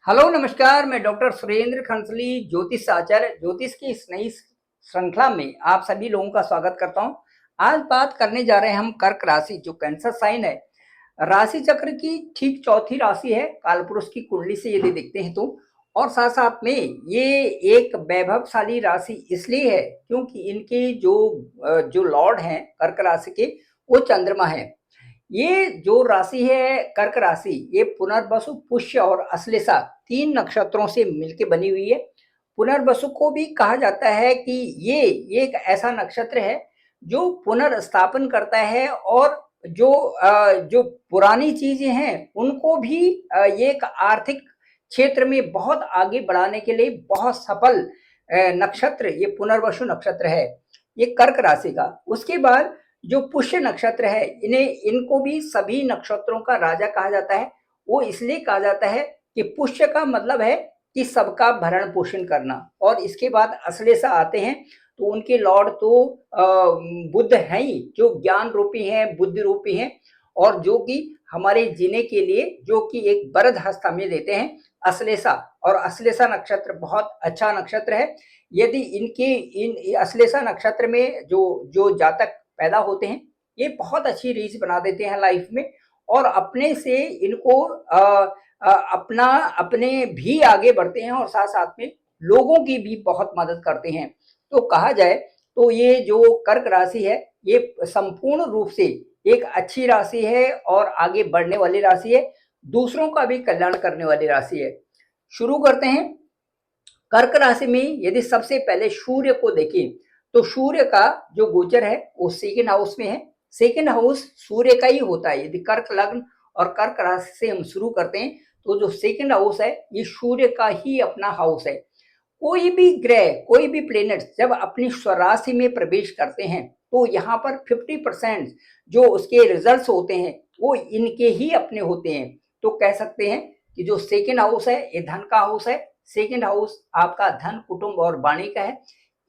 Hello नमस्कार। मैं doctor Surendra खंसली ज्योतिष आचार्य ज्योतिष की इस नई श्रृंखला में आप सभी लोगों का स्वागत करता हूं। आज बात करने जा रहे हैं हम कर्क राशि जो कैंसर साइन है, राशि चक्र की ठीक चौथी राशि है कालपुरुष की कुंडली से यदि देखते हैं तो। और साथ साथ में ये एक वैभवशाली राशि इसलिए है क्योंकि इनके जो लॉर्ड हैं कर्क राशि के वो चंद्रमा है। ये जो राशि है कर्क राशि ये पुनर्वसु पुष्य और अश्लेषा तीन नक्षत्रों से मिलकर बनी हुई है। पुनर्वसु को भी कहा जाता है कि ये एक ऐसा नक्षत्र है जो पुनर्स्थापन करता है और जो पुरानी चीजें हैं उनको भी ये एक आर्थिक क्षेत्र में बहुत आगे बढ़ाने के लिए बहुत सफल नक्षत्र ये पुनर्वसु नक्षत्र है, ये कर्क राशि का। उसके बाद जो पुष्य नक्षत्र है इनको भी सभी नक्षत्रों का राजा कहा जाता है। वो इसलिए कहा जाता है कि पुष्य का मतलब है कि सबका भरण पोषण करना। और इसके बाद अश्लेषा आते हैं तो उनके लॉर्ड तो बुद्ध हैं ही, जो ज्ञान रूपी हैं, बुद्धि रूपी हैं और जो कि हमारे जीने के लिए जो कि एक वरद हस्त हमें देते हैं अश्लेषा। और अश्लेषा नक्षत्र बहुत अच्छा नक्षत्र है। यदि इन अश्लेषा नक्षत्र में जो जो जातक पैदा होते हैं ये बहुत अच्छी रीच बना देते हैं लाइफ में और अपने से इनको अपने भी आगे बढ़ते हैं और साथ साथ में लोगों की भी बहुत मदद करते हैं। तो कहा जाए तो ये जो कर्क राशि है ये संपूर्ण रूप से एक अच्छी राशि है और आगे बढ़ने वाली राशि है, दूसरों का भी कल्याण करने वाली राशि है। शुरू करते हैं। कर्क राशि में यदि सबसे पहले सूर्य को देखें तो सूर्य का जो गोचर है वो सेकेंड हाउस में है। सेकेंड हाउस सूर्य का ही होता है। यदि कर्क लग्न और कर्क राशि से हम शुरू करते हैं तो जो सेकेंड हाउस है ये सूर्य का ही अपना हाउस है। कोई भी ग्रह, कोई भी प्लेनेट जब अपनी स्वराशि में प्रवेश करते हैं तो यहाँ पर 50% जो उसके रिजल्ट्स होते हैं वो इनके ही अपने होते हैं। तो कह सकते हैं कि जो सेकेंड हाउस है ये धन का हाउस है। सेकेंड हाउस आपका धन, कुटुंब और वाणी का है।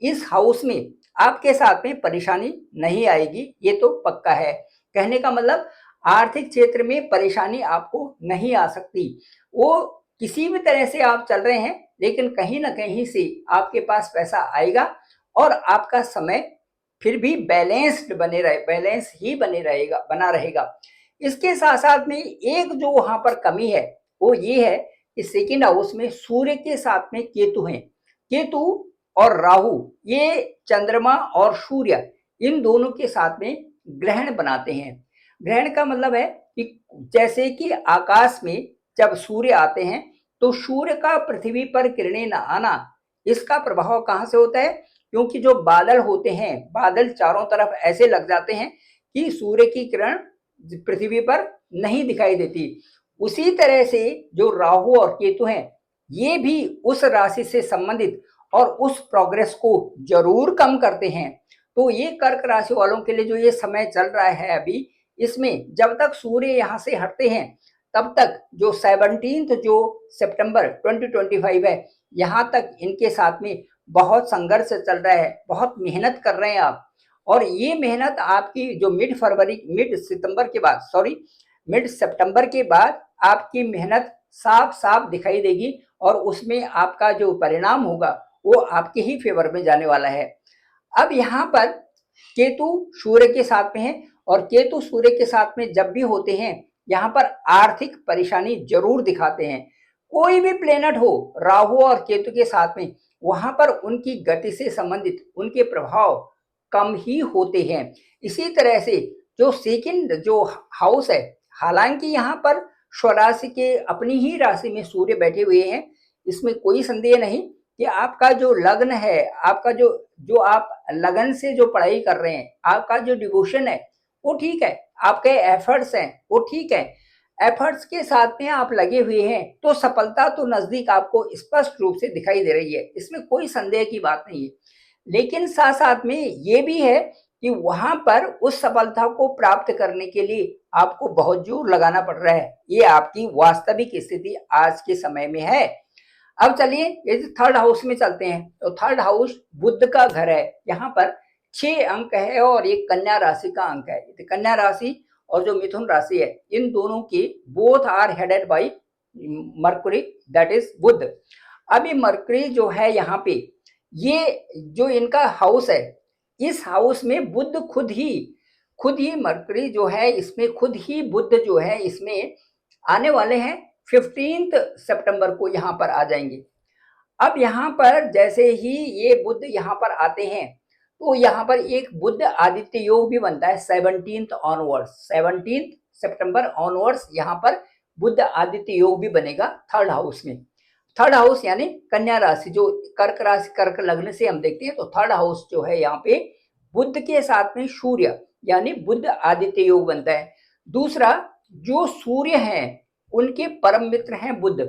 इस हाउस में आपके साथ में परेशानी नहीं आएगी, ये तो पक्का है। कहने का मतलब आर्थिक क्षेत्र में परेशानी आपको नहीं आ सकती। वो किसी भी तरह से आप चल रहे हैं लेकिन कहीं ना कहीं से आपके पास पैसा आएगा और आपका समय फिर भी बैलेंस्ड बने रहे, बैलेंस ही बना रहेगा। इसके साथ साथ में एक जो वहां पर कमी है वो ये है कि सेकेंड हाउस में सूर्य के साथ में केतु हैं। केतु और राहु ये चंद्रमा और सूर्य इन दोनों के साथ में ग्रहण बनाते हैं। ग्रहण का मतलब है कि जैसे कि आकाश में जब सूर्य आते हैं तो सूर्य का पृथ्वी पर किरणें न आना, इसका प्रभाव कहां से होता है? क्योंकि जो बादल होते हैं, बादल चारों तरफ ऐसे लग जाते हैं कि सूर्य की किरण पृथ्वी पर नहीं दिखाई देती। उसी तरह से जो राहु और केतु हैं ये भी उस राशि से संबंधित और उस प्रोग्रेस को जरूर कम करते हैं। तो ये कर्क राशि वालों के लिए जो ये समय चल रहा है अभी, इसमें जब तक सूर्य यहाँ से हटते हैं तब तक जो 17 जो सितंबर 2025 है यहाँ तक इनके साथ में बहुत संघर्ष चल रहा है, बहुत मेहनत कर रहे हैं आप। और ये मेहनत आपकी जो मिड सितंबर के बाद आपकी मेहनत साफ साफ दिखाई देगी और उसमें आपका जो परिणाम होगा वो आपके ही फेवर में जाने वाला है। अब यहाँ पर केतु सूर्य के साथ में है और केतु सूर्य के साथ में जब भी होते हैं यहाँ पर आर्थिक परेशानी जरूर दिखाते हैं। कोई भी प्लेनेट हो राहु और केतु के साथ में वहां पर उनकी गति से संबंधित उनके प्रभाव कम ही होते हैं। इसी तरह से जो सेकंड जो हाउस है, हालांकि यहाँ पर स्वराशि के अपनी ही राशि में सूर्य बैठे हुए हैं, इसमें कोई संदेह नहीं कि आपका जो लग्न है, आपका जो जो आप लगन से जो पढ़ाई कर रहे हैं, आपका जो डिवोशन है वो ठीक है, आपके एफर्ट्स हैं वो ठीक है, एफर्ट्स के साथ में आप लगे हुए हैं तो सफलता तो नजदीक आपको स्पष्ट रूप से दिखाई दे रही है, इसमें कोई संदेह की बात नहीं है। लेकिन साथ साथ में ये भी है कि वहां पर उस सफलता को प्राप्त करने के लिए आपको बहुत जोर लगाना पड़ रहा है। ये आपकी वास्तविक स्थिति आज के समय में है। अब चलिए यदि थर्ड हाउस में चलते हैं तो थर्ड हाउस बुध का घर है। यहाँ पर 6 अंक है और एक कन्या राशि का अंक है। कन्या राशि और जो मिथुन राशि है इन दोनों की both are headed by Mercury, that is Budh. अभी मरकरी जो है यहाँ पे, ये जो इनका हाउस है, इस हाउस में बुध खुद ही मरकरी जो है इसमें खुद ही बुध जो है इसमें आने वाले हैं 15 सितंबर को यहाँ पर आ जाएंगे। अब यहाँ पर जैसे ही ये बुध यहाँ पर आते हैं तो यहाँ पर एक बुध आदित्य योग भी बनता है 17 ऑनवर्ड्स, 17 सितंबर ऑनवर्ड्स यहाँ पर बुध आदित्य योग भी बनेगा थर्ड हाउस में। थर्ड हाउस यानी कन्या राशि, जो कर्क राशि, कर्क लग्न से हम देखते हैं तो थर्ड हाउस जो है यहाँ पे बुध के साथ में सूर्य यानी बुध आदित्य योग बनता है। दूसरा, जो सूर्य हैं उनके परम मित्र हैं बुध,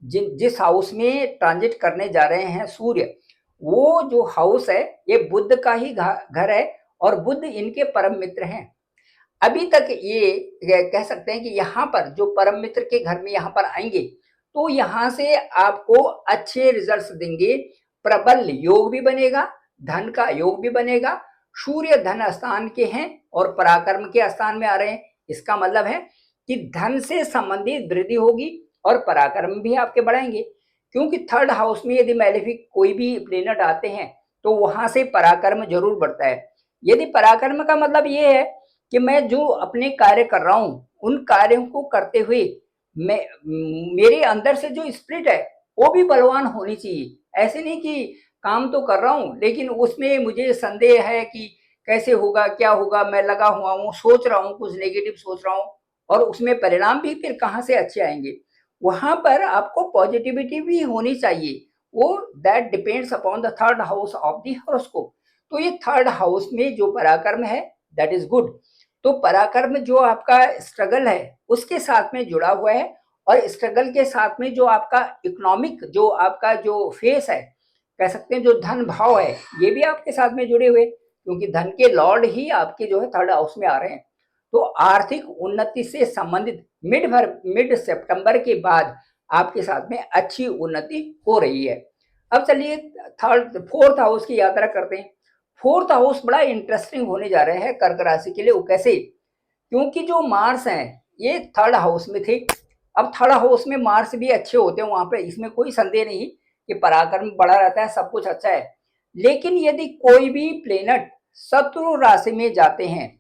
जिस हाउस में ट्रांजिट करने जा रहे हैं सूर्य, वो जो हाउस है ये बुध का ही घर है और बुध इनके परम मित्र हैं। अभी तक ये कह सकते हैं कि यहाँ पर जो परम मित्र के घर में यहाँ पर आएंगे तो यहाँ से आपको अच्छे रिजल्ट्स देंगे, प्रबल योग भी बनेगा, धन का योग भी बनेगा। सूर्य धन स्थान के हैं और पराक्रम के स्थान में आ रहे हैं, इसका मतलब है कि धन से संबंधित वृद्धि होगी और पराक्रम भी आपके बढ़ाएंगे, क्योंकि थर्ड हाउस में यदि मैलेफिक कोई भी प्लेनेट आते हैं तो वहां से पराक्रम जरूर बढ़ता है। यदि पराक्रम का मतलब ये है कि मैं जो अपने कार्य कर रहा हूं उन कार्यों को करते हुए मैं मेरे अंदर से जो स्पिरिट है वो भी बलवान होनी चाहिए। ऐसे नहीं कि काम तो कर रहा हूं लेकिन उसमें मुझे संदेह है कि कैसे होगा क्या होगा, मैं लगा हुआ हूँ, सोच रहा हूँ, कुछ नेगेटिव सोच रहा हूँ और उसमें परिणाम भी फिर कहाँ से अच्छे आएंगे। वहां पर आपको पॉजिटिविटी भी होनी चाहिए, वो that depends upon the third house of the horoscope. तो ये थर्ड हाउस में जो पराक्रम है दैट इज गुड। तो पराक्रम जो आपका स्ट्रगल है उसके साथ में जुड़ा हुआ है और स्ट्रगल के साथ में जो आपका इकोनॉमिक जो आपका जो फेस है, कह सकते हैं जो धन भाव है, ये भी आपके साथ में जुड़े हुए, क्योंकि धन के लॉर्ड ही आपके जो है थर्ड हाउस में आ रहे हैं। तो आर्थिक उन्नति से संबंधित मिड सितंबर के बाद आपके साथ में अच्छी उन्नति हो रही है। अब चलिए फोर्थ हाउस की यात्रा करते हैं। फोर्थ हाउस बड़ा इंटरेस्टिंग होने जा रहे हैं कर्क राशि के लिए। वो कैसे? क्योंकि जो मार्स हैं ये थर्ड हाउस में थे, अब थर्ड हाउस में मार्स भी अच्छे होते हैं वहां पे, इसमें कोई संदेह नहीं कि पराक्रम बढ़ा रहता है, सब कुछ अच्छा है। लेकिन यदि कोई भी प्लेनेट शत्रु राशि में जाते हैं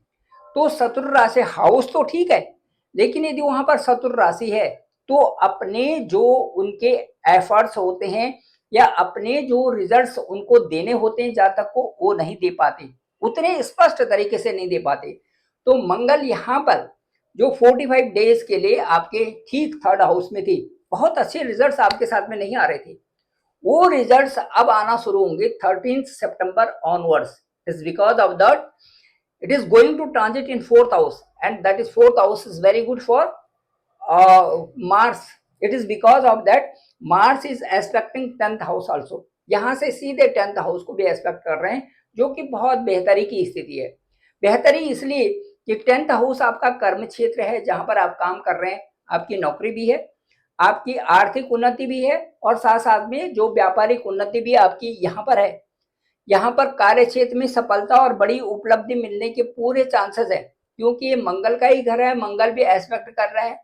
तो शत्रु राशि हाउस तो ठीक है, लेकिन यदि वहां पर शत्रु राशि है तो अपने जो उनके एफर्ट्स होते हैं या अपने जो रिजल्ट्स उनको देने होते हैं जातक को, वो नहीं दे पाते, उतने स्पष्ट तरीके से नहीं दे पाते। तो मंगल यहाँ पर जो 45 डेज के लिए आपके ठीक थर्ड हाउस में थी, बहुत अच्छे रिजल्ट्स आपके साथ में नहीं आ रहे थे, वो रिजल्ट्स अब आना शुरू होंगे 13 सितंबर onwards. Is because of that it is going to transit in fourth house, and that is fourth house is very good for Mars. It is because of that Mars is aspecting 10th house also, यहाँ से सीधे 10th house को भी aspect कर रहे हैं, जो कि बहुत बेहतरी की स्थिति है। बेहतरी इसलिए कि 10th हाउस आपका कर्म क्षेत्र है, जहां पर आप काम कर रहे हैं, आपकी नौकरी भी है, आपकी आर्थिक उन्नति भी है और साथ साथ में जो व्यापारिक उन्नति भी आपकी यहाँ पर है। यहाँ पर कार्य क्षेत्र में सफलता और बड़ी उपलब्धि मिलने के पूरे चांसेस है, क्योंकि ये मंगल का ही घर है, मंगल भी एस्पेक्ट कर रहा है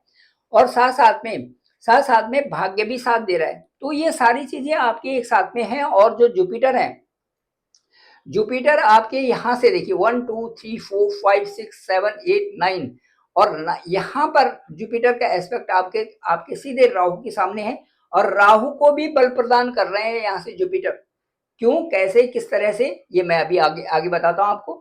और साथ साथ में भाग्य भी साथ दे रहा है। तो ये सारी चीजें आपके एक साथ में हैं। और जो जुपिटर है, जुपिटर आपके यहाँ से देखिए 1 2 3 4 5 6 7 8 9 और यहाँ पर जुपिटर का एस्पेक्ट आपके सीधे राहु के सामने है और राहु को भी बल प्रदान कर रहे हैं यहाँ से जुपिटर। क्यों, कैसे, किस तरह से, ये मैं अभी आगे आगे बताता हूं आपको।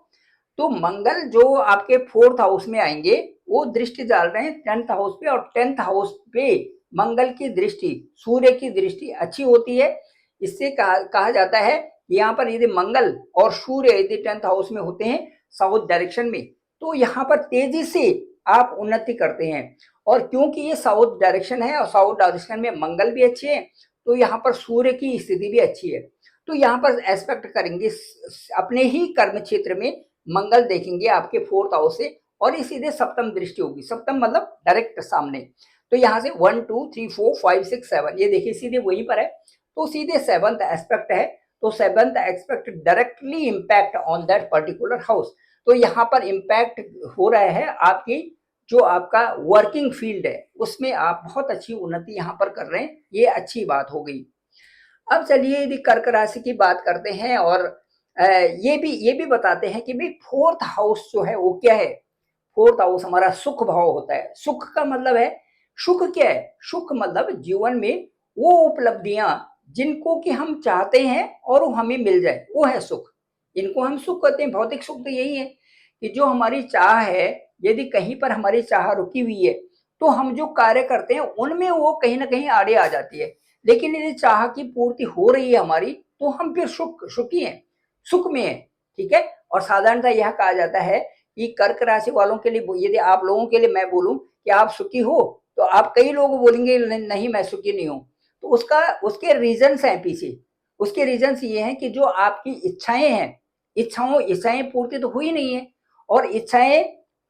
तो मंगल जो आपके फोर्थ हाउस में आएंगे वो दृष्टि डाल रहे हैं 10th हाउस पे, और 10th हाउस पे मंगल की दृष्टि, सूर्य की दृष्टि अच्छी होती है। इससे कहा जाता है कि यहाँ पर यदि मंगल और सूर्य यदि 10th हाउस में होते हैं साउथ डायरेक्शन में, तो यहाँ पर तेजी से आप उन्नति करते हैं। और क्योंकि ये साउथ डायरेक्शन है और साउथ डायरेक्शन में मंगल भी अच्छे है, तो यहाँ पर सूर्य की स्थिति भी अच्छी है। तो यहाँ पर एस्पेक्ट करेंगे अपने ही कर्म क्षेत्र में, मंगल देखेंगे आपके फोर्थ हाउस से और ये सीधे सप्तम दृष्टि होगी, सप्तम मतलब डायरेक्ट सामने। तो यहाँ से 1 2 3 4 5 6 7 ये देखिए सीधे वहीं पर है, तो सीधे 7th एस्पेक्ट है। तो 7th aspect directly impact on that particular house. तो यहाँ पर इम्पैक्ट हो रहा है आपकी जो आपका वर्किंग फील्ड है उसमें आप बहुत अच्छी उन्नति यहाँ पर कर रहे हैं, ये अच्छी बात हो गई। अब चलिए यदि कर्क राशि की बात करते हैं और ये भी बताते हैं कि भाई फोर्थ हाउस जो है वो क्या है। फोर्थ हाउस हमारा सुख भाव होता है। सुख का मतलब है, सुख क्या है, सुख मतलब जीवन में वो उपलब्धियां जिनको कि हम चाहते हैं और वो हमें मिल जाए, वो है सुख। इनको हम सुख कहते हैं। भौतिक सुख तो यही है कि जो हमारी चाह है, यदि कहीं पर हमारी चाह रुकी हुई है तो हम जो कार्य करते हैं उनमें वो कहीं ना कहीं आड़े आ जाती है। लेकिन यदि चाह की पूर्ति हो रही है हमारी तो हम फिर सुखी हैं, सुख में है। ठीक है। और साधारणतः यह कहा जाता है कि कर्क राशि वालों के लिए, यदि आप लोगों के लिए मैं बोलूं कि आप सुखी हो तो आप कई लोग बोलेंगे नहीं मैं सुखी नहीं हूं। तो उसके रीजंस हैं पीछे। उसके रीजंस ये हैं कि जो आपकी इच्छाएं हैं, इच्छाएं पूर्ति तो हुई नहीं है। और इच्छाएं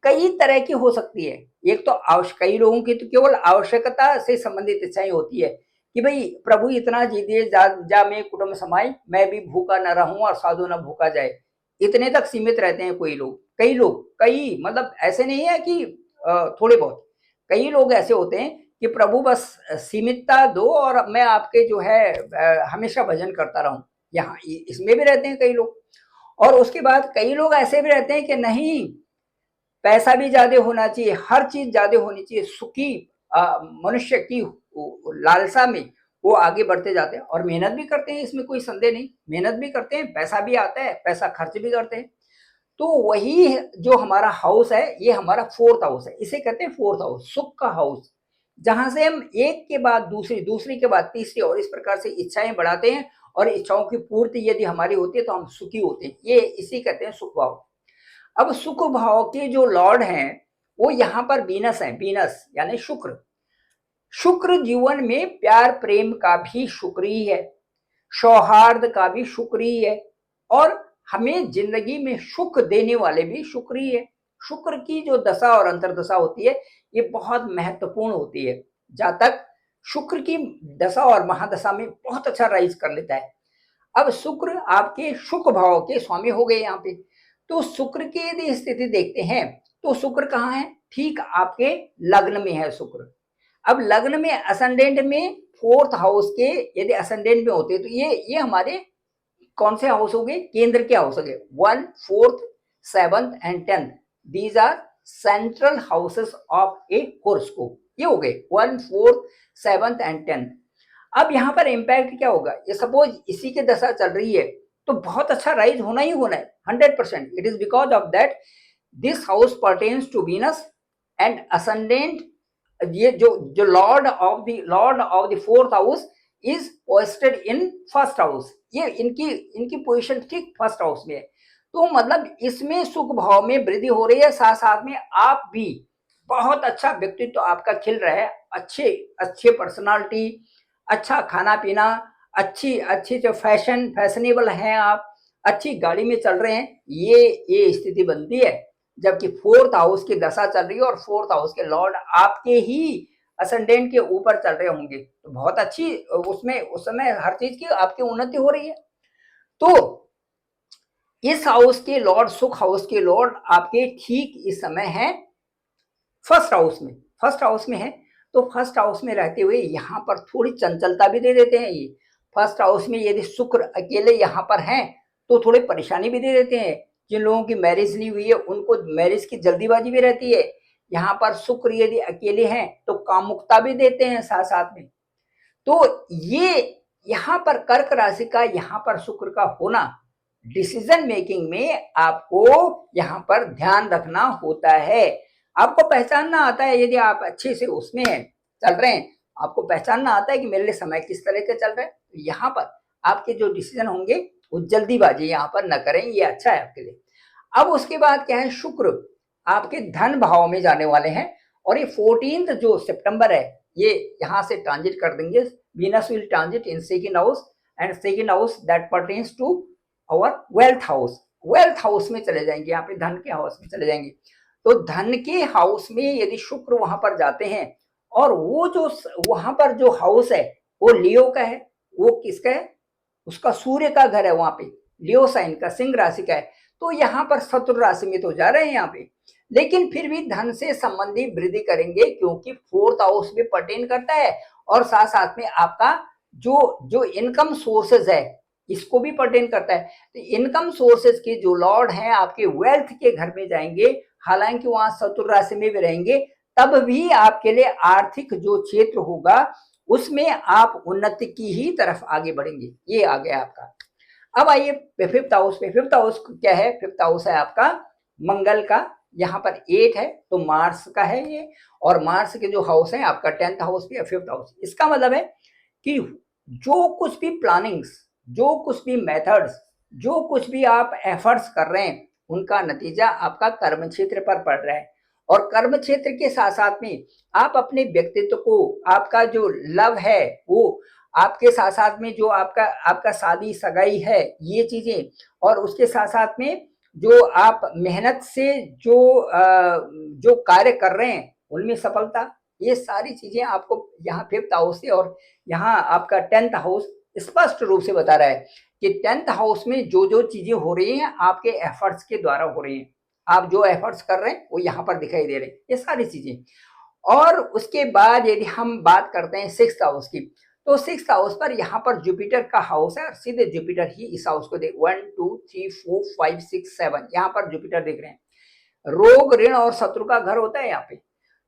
कई तरह की हो सकती है। एक तो कई लोगों की तो केवल आवश्यकता से संबंधित इच्छाएं होती है कि भाई प्रभु इतना जी दिए जा मैं कुटुंब समाई, मैं भी भूखा न रहूं और साधु न भूखा जाए। इतने तक सीमित रहते हैं कई मतलब ऐसे नहीं है कि थोड़े बहुत, कई लोग ऐसे होते हैं कि प्रभु बस सीमितता दो और मैं आपके जो है हमेशा भजन करता रहूं। यहाँ इसमें भी रहते हैं कई लोग। और उसके बाद कई लोग ऐसे भी रहते हैं कि नहीं, पैसा भी ज्यादा होना चाहिए, हर चीज ज्यादा होनी चाहिए। सुखी मनुष्य की लालसा में वो आगे बढ़ते जाते हैं और मेहनत भी करते हैं, इसमें कोई संदेह नहीं। मेहनत भी करते हैं, पैसा भी आता है, पैसा खर्च भी करते हैं। तो वही जो हमारा हाउस है ये हमारा फोर्थ हाउस है, इसे कहते हैं फोर्थ हाउस, सुख का हाउस। जहां से हम एक के बाद दूसरी, दूसरी के बाद तीसरी और इस प्रकार से इच्छाएं बढ़ाते हैं और इच्छाओं की पूर्ति यदि हमारी होती है तो हम सुखी होते हैं। ये इसी कहते हैं सुख भाव। अब सुख भाव के जो लॉर्ड हैं वो यहाँ पर वीनस है। वीनस यानी शुक्र। शुक्र जीवन में प्यार प्रेम का भी शुक्र ही है, सौहार्द का भी शुक्र ही है और हमें जिंदगी में सुख देने वाले भी शुक्र ही है। शुक्र की जो दशा और अंतरदशा होती है ये बहुत महत्वपूर्ण होती है। जहां तक शुक्र की दशा और महादशा में बहुत अच्छा राइज कर लेता है। अब शुक्र आपके सुख भाव के स्वामी हो गए यहाँ पे। तो शुक्र की यदि स्थिति देखते हैं तो शुक्र कहाँ है, ठीक आपके लग्न में है शुक्र। अब लग्न में असेंडेंट में फोर्थ हाउस के यदि असेंडेंट में होते तो ये हमारे कौन से हाउस हो गए, केंद्र के हाउस हो गए। 1, 4th, 7th and 10th, these are central houses of a horoscope. ये हो गए 1, 4th, 7th एंड 10th। अब यहाँ पर इम्पैक्ट क्या होगा, ये सपोज इसी के दशा चल रही है तो बहुत अच्छा राइज होना ही होना है 100%। It is because of that this house pertains to Venus and ascendant. ये जो lord of the fourth house is posted in first house. ये इनकी पोजीशन ठीक फर्स्ट हाउस में है। तो मतलब इसमें सुख भाव में वृद्धि हो रही है। साथ साथ में आप भी बहुत अच्छा व्यक्तित्व तो आपका खिल रहा है, अच्छे पर्सनालिटी, अच्छा खाना पीना, अच्छी जो फैशनेबल हैं आप, अच्छी गाड़ी में चल रहे हैं, ये स्थिति बनती है जबकि फोर्थ हाउस की दशा चल रही है और फोर्थ हाउस के लॉर्ड आपके ही असेंडेंट के ऊपर चल रहे होंगे। तो बहुत अच्छी उसमें उस समय हर चीज की आपकी उन्नति हो रही है। तो इस हाउस के लॉर्ड, सुख हाउस के लॉर्ड आपके ठीक इस समय है फर्स्ट हाउस में। फर्स्ट हाउस में है तो फर्स्ट हाउस में रहते हुए यहाँ पर थोड़ी चंचलता भी दे देते हैं। ये फर्स्ट हाउस में यदि शुक्र अकेले यहाँ पर हैं तो थोड़ी परेशानी भी दे देते हैं। जिन लोगों की मैरिज नहीं हुई है उनको मैरिज की जल्दीबाजी भी रहती है। यहाँ पर शुक्र यदि अकेले हैं तो कामुकता भी देते हैं साथ साथ में। तो ये यहाँ पर कर्क राशि का यहाँ पर शुक्र का होना डिसीजन मेकिंग में आपको यहाँ पर ध्यान रखना होता है। आपको पहचानना आता है यदि आप अच्छे से उसमें चल रहे हैं, आपको पहचानना आता है कि मेरे लिए समय किस तरह के चल रहे हैं। तो यहाँ पर आपके जो डिसीजन होंगे वो जल्दीबाजी यहाँ पर न करें, ये अच्छा है आपके लिए। अब उसके बाद क्या है, शुक्र आपके धन भाव में जाने वाले हैं और ये 14 जो सितंबर है ये यहाँ से ट्रांजिट कर देंगे। Venus will transit in second house and second house that pertains to our wealth house. Wealth house में चले जाएंगे, यहाँ पे धन के हाउस में चले जाएंगे। तो धन के हाउस में यदि शुक्र वहां पर जाते हैं और वो जो वहां पर जो हाउस है वो लियो का है, वो किसका है, उसका सूर्य का घर है वहां पे, लियो साइन का, सिंह राशि का है। तो यहाँ पर शत्रु राशि में तो जा रहे हैं यहाँ पे, लेकिन फिर भी धन से संबंधी वृद्धि करेंगे, क्योंकि फोर्थ हाउस भी पर्टेन करता है और साथ साथ में आपका जो जो इनकम सोर्सेज है इसको भी पर्टेन करता है। तो इनकम सोर्सेज के जो लॉर्ड हैं आपके वेल्थ के घर में जाएंगे, हालांकि वहां चतुर राशि में भी रहेंगे, तब भी आपके लिए आर्थिक जो क्षेत्र होगा उसमें आप उन्नति की ही तरफ आगे बढ़ेंगे। ये आ गया आपका। अब आइए फिफ्थ हाउस पे। फिफ्थ हाउस क्या है? फिफ्थ हाउस है आपका मंगल का, यहाँ पर 8 है तो मार्स का है ये, और मार्स के जो हाउस है आपका 10th हाउस भी है, फिफ्थ हाउस। इसका मतलब है कि जो कुछ भी प्लानिंग्स, जो कुछ भी मेथड्स, जो कुछ भी आप एफर्ट्स कर रहे हैं उनका नतीजा आपका कर्म क्षेत्र पर पड़ रहा है। और कर्म क्षेत्र के साथ साथ में आप अपने व्यक्तित्व को, आपका जो लव है वो, आपके साथ साथ में जो आपका आपका शादी सगाई है ये चीजें, और उसके साथ साथ में जो आप मेहनत से जो कार्य कर रहे हैं उनमें सफलता, ये सारी चीजें आपको यहाँ फिफ्थ हाउस से और यहाँ आपका 10th हाउस स्पष्ट रूप से बता रहा है कि 10th हाउस में जो जो चीजें हो रही हैं आपके एफर्ट्स के द्वारा हो रही हैं। आप जो एफर्ट्स कर रहे हैं वो यहाँ पर दिखाई दे रहे हैं, ये सारी चीजें। और उसके बाद यदि हम बात करते हैं 6th हाउस की, तो 6th हाउस पर यहाँ पर जुपिटर का हाउस है और सीधे जुपिटर ही इस हाउस को देख 1 2 3 4 5 6 7 यहाँ पर जुपिटर देख रहे हैं। रोग ऋण और शत्रु का घर होता है यहाँ पे,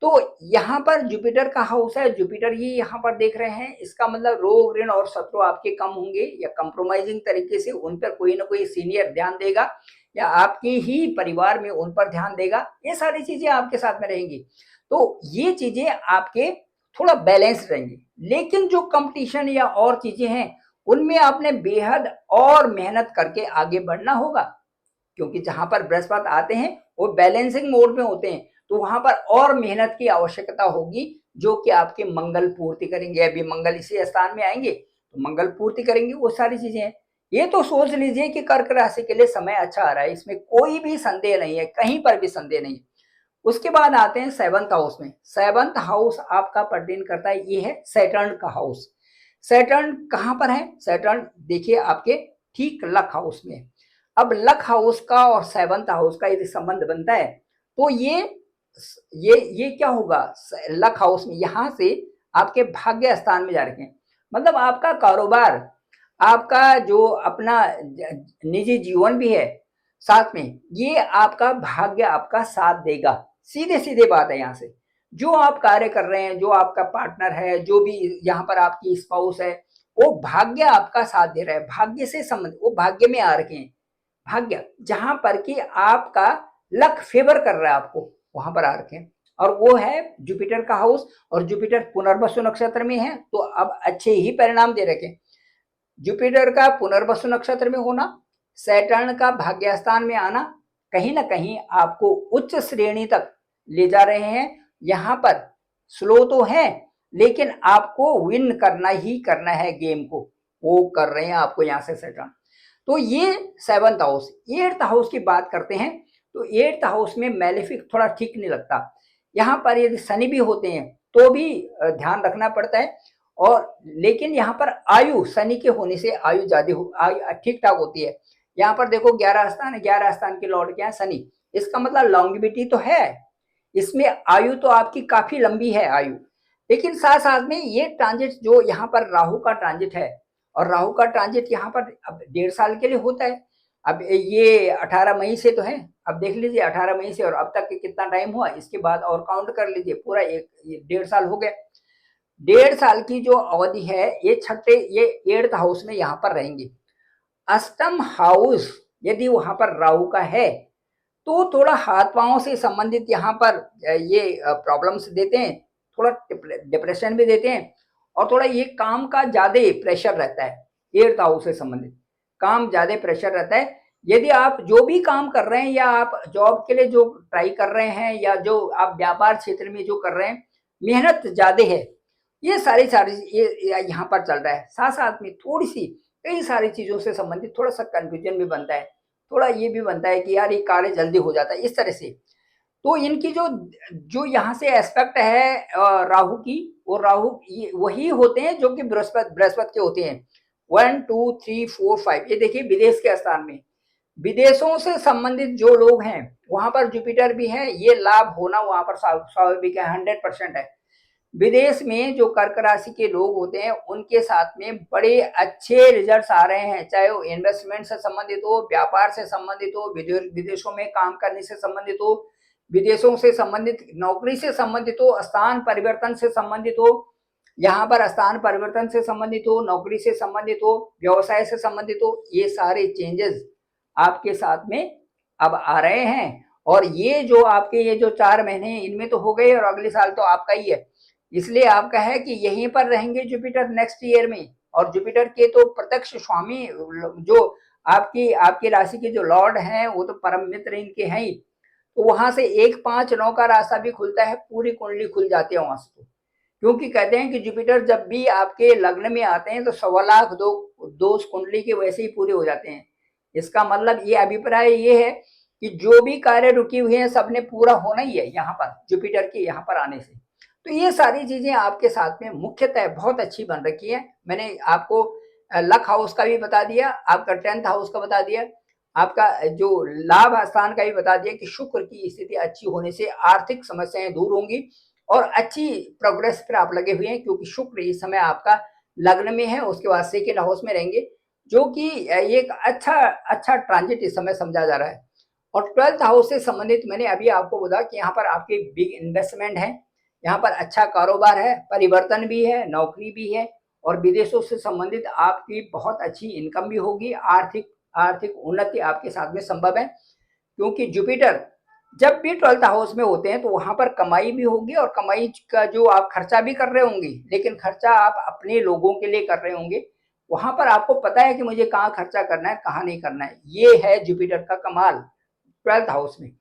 तो यहाँ पर जुपिटर का हाउस है, जुपिटर ही यहाँ पर देख रहे हैं। इसका मतलब रोग ऋण और शत्रु आपके कम होंगे या कंप्रोमाइजिंग तरीके से उन पर कोई ना कोई सीनियर ध्यान देगा या आपके ही परिवार में उन पर ध्यान देगा, ये सारी चीजें आपके साथ में रहेंगी। तो ये चीजें आपके थोड़ा बैलेंस रहेंगी। लेकिन जो कंपटीशन या और चीजें हैं उनमें आपने बेहद और मेहनत करके आगे बढ़ना होगा, क्योंकि जहां पर बृहस्पति आते हैं वो बैलेंसिंग मोड में होते हैं, तो वहां पर और मेहनत की आवश्यकता होगी जो कि आपके मंगल पूर्ति करेंगे। अभी मंगल इसी स्थान में आएंगे तो मंगल पूर्ति करेंगे, वो सारी चीजें हैं। ये तो सोच लीजिए कि कर्क राशि के लिए समय अच्छा आ रहा है, इसमें कोई भी संदेह नहीं है, कहीं पर भी संदेह नहीं। उसके बाद आते हैं 7th हाउस में। 7th हाउस आपका पर्टेन करता है, ये है सैटर्न का हाउस। सैटर्न कहां पर है? सैटर्न देखिए आपके ठीक लक हाउस में। अब लक हाउस का और 7th हाउस का यदि संबंध बनता है तो ये क्या होगा? लक हाउस में यहां से आपके भाग्य स्थान में जा रखे हैं, मतलब आपका कारोबार, आपका जो अपना निजी जीवन भी है साथ में, ये आपका भाग्य आपका साथ देगा। सीधे सीधे बात है। यहाँ से जो आप कार्य कर रहे हैं, जो आपका पार्टनर है, जो भी यहाँ पर आपकी स्पाउस है, वो भाग्य आपका साथ दे रहा है। भाग्य से संबंध, वो भाग्य में आ रखे हैं। भाग्य जहां पर कि आपका लक फेवर कर रहा है आपको, वहां पर आ रखे हैं। और वो है जुपिटर का हाउस, और जुपिटर पुनर्वसु नक्षत्र में है, तो अब अच्छे ही परिणाम दे रखे। जुपिटर का पुनर्वसु नक्षत्र में होना, सैटर्न का भाग्यस्थान में आना, कहीं ना कहीं आपको उच्च श्रेणी तक ले जा रहे हैं। यहाँ पर स्लो तो है लेकिन आपको विन करना ही करना है गेम को, वो कर रहे हैं आपको यहाँ से सैटर्न। तो ये 7th हाउस। 8th हाउस की बात करते हैं तो 8th हाउस में मैलेफिक थोड़ा ठीक नहीं लगता। यहाँ पर यदि शनि भी होते हैं तो भी ध्यान रखना पड़ता है। और लेकिन यहाँ पर आयु, शनि के होने से आयु ज्यादा ठीक ठाक होती है। यहाँ पर देखो 11 स्थान है, 11 स्थान के लॉर्ड क्या है? शनि। इसका मतलब लॉन्गिविटी तो है, इसमें आयु तो आपकी काफी लंबी है आयु। लेकिन साथ साथ में ये ट्रांजिट जो यहाँ पर राहु का ट्रांजिट है, और राहु का ट्रांजिट यहाँ पर अब 1.5 साल के लिए होता है। अब ये 18 मई से तो है, अब देख लीजिए 18 मई से और अब तक कितना टाइम हुआ, इसके बाद और काउंट कर लीजिए, पूरा एक 1.5 साल हो गया। 1.5 साल की जो अवधि है ये छठे, ये 8th हाउस में यहाँ पर रहेंगे। अष्टम हाउस यदि वहां पर राहु का है तो थोड़ा हाथ पांव से संबंधित यहाँ पर ये प्रॉब्लम्स देते हैं, थोड़ा डिप्रेशन भी देते हैं, और थोड़ा ये काम का ज्यादा प्रेशर रहता है। 8th हाउस से संबंधित काम ज्यादा प्रेशर रहता है। यदि आप जो भी काम कर रहे हैं या आप जॉब के लिए जो ट्राई कर रहे हैं या जो आप व्यापार क्षेत्र में जो कर रहे हैं, मेहनत ज्यादा है। ये सारी सारी ये यहाँ पर चल रहा है। साथ साथ में थोड़ी सी कई सारी चीजों से संबंधित थोड़ा सा कंफ्यूजन भी बनता है, थोड़ा ये भी बनता है कि यार ये कार्य जल्दी हो जाता है इस तरह से। तो इनकी जो जो यहाँ से एस्पेक्ट है राहु की, वो राहु वही होते हैं जो कि बृहस्पति बृहस्पति के होते हैं। 1 2 3 4 5, ये देखिए विदेश के स्थान में विदेशों से संबंधित जो लोग हैं वहां पर जुपिटर भी है, ये लाभ होना वहां पर स्वाभाविक है, 100% है। विदेश में जो कर्क राशि के लोग होते हैं उनके साथ में बड़े अच्छे रिजल्ट्स आ रहे हैं, चाहे वो इन्वेस्टमेंट से संबंधित हो, व्यापार से संबंधित हो, विदेशों में काम करने से संबंधित हो, विदेशों से संबंधित नौकरी से संबंधित हो, स्थान परिवर्तन से संबंधित हो, यहाँ पर स्थान परिवर्तन से संबंधित हो, नौकरी से संबंधित हो, व्यवसाय से संबंधित हो, ये सारे चेंजेस आपके साथ में अब आ रहे हैं। और ये जो आपके ये जो 4 महीने हैं इनमें तो हो गए और अगले साल तो आपका ही है, इसलिए आपका है कि यहीं पर रहेंगे जुपिटर नेक्स्ट ईयर में। और जुपिटर के तो प्रत्यक्ष स्वामी जो आपकी राशि के जो लॉर्ड हैं वो तो परम मित्र इनके हैं ही, तो वहां से 1, 5, 9 का रास्ता भी खुलता है, पूरी कुंडली खुल जाती है वहां से। तो क्योंकि कहते हैं कि जुपिटर जब भी आपके लग्न में आते हैं तो 1.25 लाख दोष कुंडली के वैसे ही पूरे हो जाते हैं। इसका मतलब ये अभिप्राय ये है कि जो भी कार्य रुकी हुए हैं सबने पूरा होना ही है यहाँ पर जुपिटर के यहाँ पर आने से। तो ये सारी चीजें आपके साथ में मुख्यतः बहुत अच्छी बन रखी है। मैंने आपको लक हाउस का भी बता दिया, आपका 10th हाउस का बता दिया, आपका जो लाभ स्थान का भी बता दिया कि शुक्र की स्थिति अच्छी होने से आर्थिक समस्याएं दूर होंगी और अच्छी प्रोग्रेस पर आप लगे हुए हैं, क्योंकि शुक्र इस समय आपका लग्न में है, उसके बाद 2nd हाउस में रहेंगे, जो कि एक अच्छा ट्रांजिट इस समय समझा जा रहा है। और 12th हाउस से संबंधित मैंने अभी आपको बोला कि यहाँ पर आपके बिग इन्वेस्टमेंट है, यहाँ पर अच्छा कारोबार है, परिवर्तन भी है, नौकरी भी है और विदेशों से संबंधित आपकी बहुत अच्छी इनकम भी होगी, आर्थिक उन्नति आपके साथ में संभव है। क्योंकि जुपिटर जब भी 12th हाउस में होते हैं तो वहां पर कमाई भी होगी और कमाई का जो आप खर्चा भी कर रहे होंगे, लेकिन खर्चा आप अपने लोगों के लिए कर रहे होंगे, वहां पर आपको पता है कि मुझे कहाँ खर्चा करना है कहाँ नहीं करना है। ये है जुपिटर का कमाल 12th हाउस में।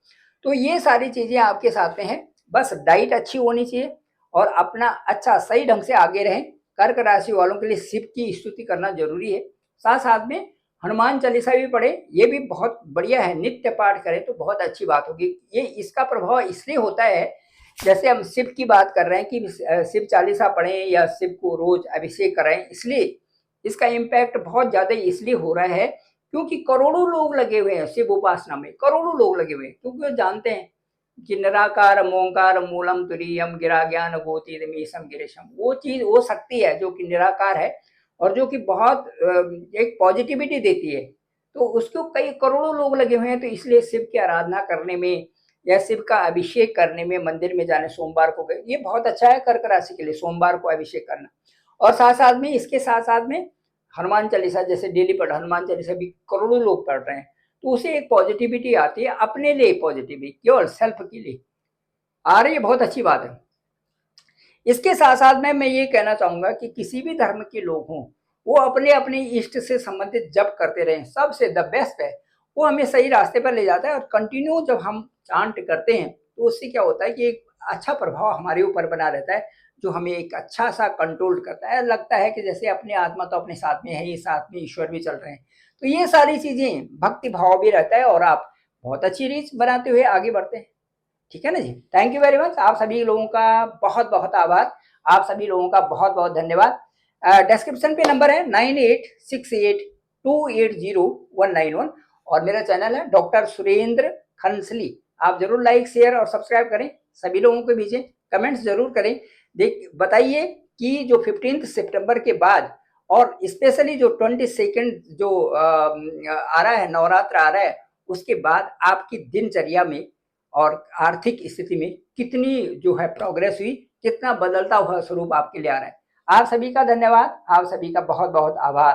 तो ये सारी चीजें आपके साथ में है, बस डाइट अच्छी होनी चाहिए और अपना अच्छा सही ढंग से आगे रहें। कर्क राशि वालों के लिए शिव की स्तुति करना जरूरी है, साथ साथ में हनुमान चालीसा भी पढ़े, ये भी बहुत बढ़िया है, नित्य पाठ करें तो बहुत अच्छी बात होगी। ये इसका प्रभाव इसलिए होता है, जैसे हम शिव की बात कर रहे हैं कि शिव चालीसा पढ़ें या शिव को रोज अभिषेक करें, इसलिए इसका इम्पैक्ट बहुत ज्यादा इसलिए हो रहा है क्योंकि करोड़ों लोग लगे हुए हैं शिव उपासना में, करोड़ों लोग लगे हुए हैं, क्योंकि वो जानते हैं कि निराकार ओंकार मूलम तुरीयम गिरा ज्ञान गोतीदमीशम गिरीशम, वो चीज वो शक्ति है जो कि निराकार है और जो कि बहुत एक पॉजिटिविटी देती है। तो उसको कई करोड़ों लोग लगे हुए हैं, तो इसलिए शिव की आराधना करने में या शिव का अभिषेक करने में, मंदिर में जाने सोमवार को गए, ये बहुत अच्छा है कर्क राशि के लिए सोमवार को अभिषेक करना। और साथ साथ में इसके साथ साथ में हनुमान चालीसा जैसे डेली पढ़, हनुमान चालीसा भी करोड़ों लोग पढ़ रहे हैं, तो उसे एक पॉजिटिविटी आती है, अपने लिए पॉजिटिविटी केवल सेल्फ के लिए आ रही है, बहुत अच्छी बात है। इसके साथ साथ में मैं ये कहना चाहूंगा कि किसी भी धर्म के लोग हों वो अपने अपने इष्ट से संबंधित जप करते रहें, सबसे द बेस्ट है, वो हमें सही रास्ते पर ले जाता है। और कंटिन्यू जब हम चांट करते हैं तो उससे क्या होता है कि एक अच्छा प्रभाव हमारे ऊपर बना रहता है, जो हमें एक अच्छा सा कंट्रोल करता है, लगता है कि जैसे अपनी आत्मा तो अपने साथ में है ही, साथ में ईश्वर भी चल रहे हैं। तो ये सारी चीजें भक्ति भाव भी रहता है और आप बहुत अच्छी रीच बनाते हुए आगे बढ़ते हैं। ठीक है ना जी, थैंक यू वेरी मच, आप सभी लोगों का बहुत बहुत आभार, आप सभी लोगों का बहुत बहुत धन्यवाद। डिस्क्रिप्शन पे नंबर है 9868280191 और मेरा चैनल है डॉक्टर सुरेंद्र खंसली। आप जरूर लाइक शेयर और सब्सक्राइब करें, सभी लोगों के बीच कमेंट्स जरूर करें, बताइए कि जो 15 सितंबर के बाद और स्पेशली जो 22 जो आ रहा है, नवरात्र आ रहा है, उसके बाद आपकी दिनचर्या में और आर्थिक स्थिति में कितनी जो है प्रोग्रेस हुई, कितना बदलता हुआ स्वरूप आपके लिए आ रहा है। आप सभी का धन्यवाद, आप सभी का बहुत बहुत आभार।